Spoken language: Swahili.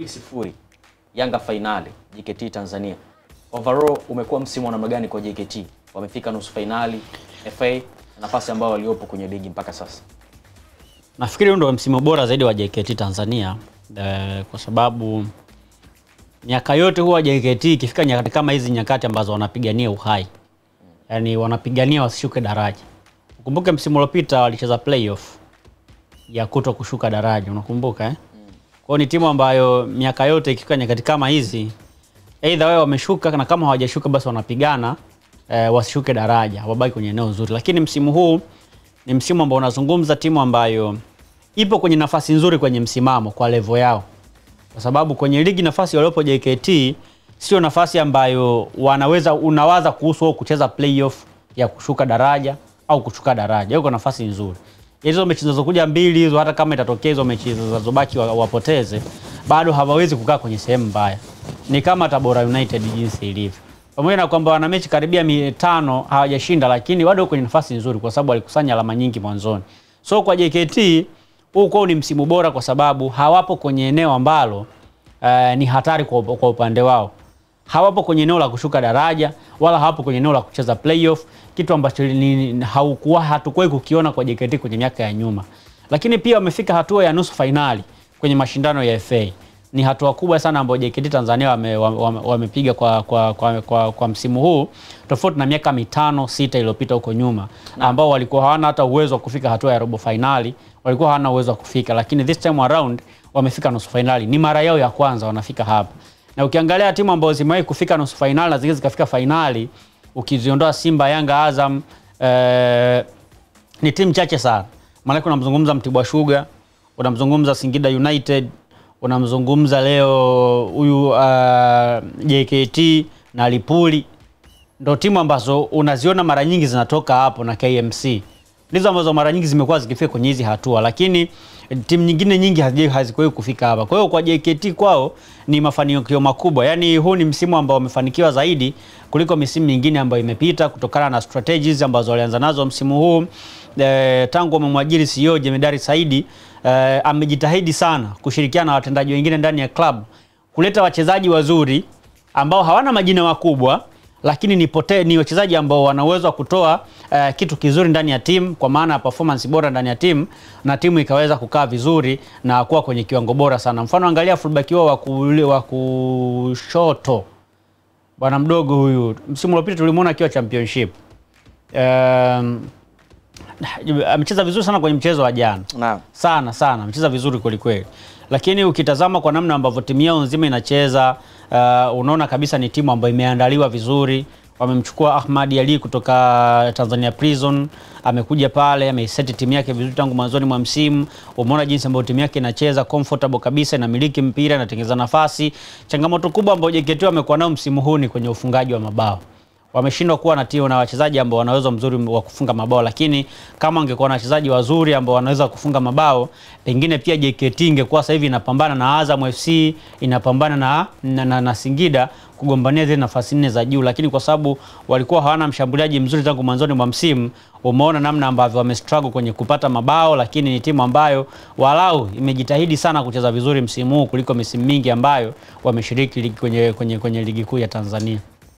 2-0 Yanga finali JKT Tanzania. Overall umekuwa msimu wa namna gani kwa JKT? Wamefika nusu finali FA, nafasi ambayo waliopo kwenye ligi mpaka sasa. Nafikiri ndio msimu bora zaidi wa JKT Tanzania kwa sababu miaka yote huwa JKT ikifika nyakati kama hizi, nyakati ambazo wanapigania uhai. Yaani wanapigania wasishuke daraja. Ukumbuke msimu uliopita walicheza playoff ya kuto kushuka daraja, unakumbuka Kwa ni timu ambayo miaka yote ikifika nyakati kama hizi, either wao wameshuka na kama hawajashuka basi wanapigana wasishuke daraja, wabaki kwenye eneo nzuri. Lakini msimu huu ni msimu ambao unazungumza timu ambayo ipo kwenye nafasi nzuri kwenye msimamo kwa level yao. Kwa sababu kwenye ligi nafasi waliopo JKT sio nafasi ambayo unawaza kuhusu kucheza playoff ya kushuka daraja au kushuka daraja. Yuko nafasi nzuri. Hizo mechi zinazokuja mbili hizo, hata kama itatokea hizo mechi zinazobaki wapoteze, bado hawawezi kukaa kwenye sehemu mbaya. Ni kama Tabora United jinsi ilivyo. Pamoja na kwamba wana mechi karibia 5 hawajashinda, lakini bado kwenye nafasi nzuri kwa sababu walikusanya alama nyingi mwanzoni. So kwa JKT huko ni msimu bora kwa sababu hawapo kwenye eneo ambalo ni hatari kwa upande wao. Hawapo kwenye eneo la kushuka daraja wala hawapo kwenye eneo la kucheza playoff, kitu ambacho hatukuwahi kukiona kwa JKT kwenye miaka ya nyuma. Lakini pia wamefika hatua ya nusu finali kwenye mashindano ya FA. Ni hatua kubwa sana ambayo JKT Tanzania wamepiga kwa msimu huu, tofauti na miaka 5-6 iliyopita huko nyuma ambao walikuwa hawana hata uwezo wa kufika hatua ya robo finali, walikuwa hawana uwezo wa kufika, lakini this time around wamefika nusu finali. Ni mara yao ya kwanza wanafika hapa. Na ukiangalia timu ambazo zimewahi kufika nusu finali na zingine zikafika finali, ukiziondoa Simba, Yanga, Azam, ni timu chache sana. Maana unamzungumza Mtibwa Sugar, unamzungumza Singida United, unamzungumza leo huyu JKT na Lipuli. Ndio timu ambazo unaziona mara nyingi zinatoka hapo, na KMC. Ndizo ambazo mara nyingi zimekuwa zikifika kwenye hizi hatua, lakini timu nyingine nyingi hazikuwahi kufika hapa. Kwa hiyo kwa JKT kwao ni mafanikio makubwa. Yaani huu ni msimu ambao wamefanikiwa zaidi kuliko misimu mingine ambayo imepita kutokana na strategies ambazo walianza nazo msimu huu. Tangu wamemwajiri CEO Jemedari Saidi, amejitahidi sana kushirikiana na watendaji wengine ndani ya club kuleta wachezaji wazuri ambao hawana majina makubwa, lakini ni wachezaji ambao wana uwezo wa kutoa kitu kizuri ndani ya timu, kwa maana ya performance bora ndani ya timu, na timu ikaweza kukaa vizuri na kuwa kwenye kiwango bora sana. Mfano angalia fullback wao wa kushoto, bwana mdogo huyu, msimu uliopita tulimuona akiwa championship. Amecheza vizuri sana kwenye mchezo wa jana. Naam. Sana amecheza vizuri kweli kweli. Lakini ukitazama kwa namna ambavyo timu yao nzima inacheza, unaona kabisa ni timu ambayo imeandaliwa vizuri. Wamemchukua Ahmad Ali kutoka Tanzania Prison, amekuja pale, ameiseti timu yake vizuri tangu mwanzoni mwa msimu. Umeona jinsi ambavyo timu yake inacheza comfortable kabisa, inamiliki mpira, inatengeneza nafasi. Changamoto kubwa ambayo JKT wamekuwa nayo msimu huu ni kwenye ufungaji wa mabao. Wameshindwa kuwa na timu na wachezaji ambao wanaweza mzuri wa kufunga mabao, lakini kama angekuwa na wachezaji wazuri ambao wanaweza kufunga mabao, pengine pia JKT ingekuwa sasa hivi inapambana na Azam FC, inapambana na Singida kugombania zile nafasi 4 za juu. Lakini kwa sababu walikuwa hawana mshambuliaji mzuri tangu mwanzoni mwa msimu, umeona namna ambavyo wamestruggle kwenye kupata mabao. Lakini ni timu ambayo walau imejitahidi sana kucheza vizuri msimu huu kuliko misimu mingi ambayo wameshiriki kwenye ligi kuu ya Tanzania.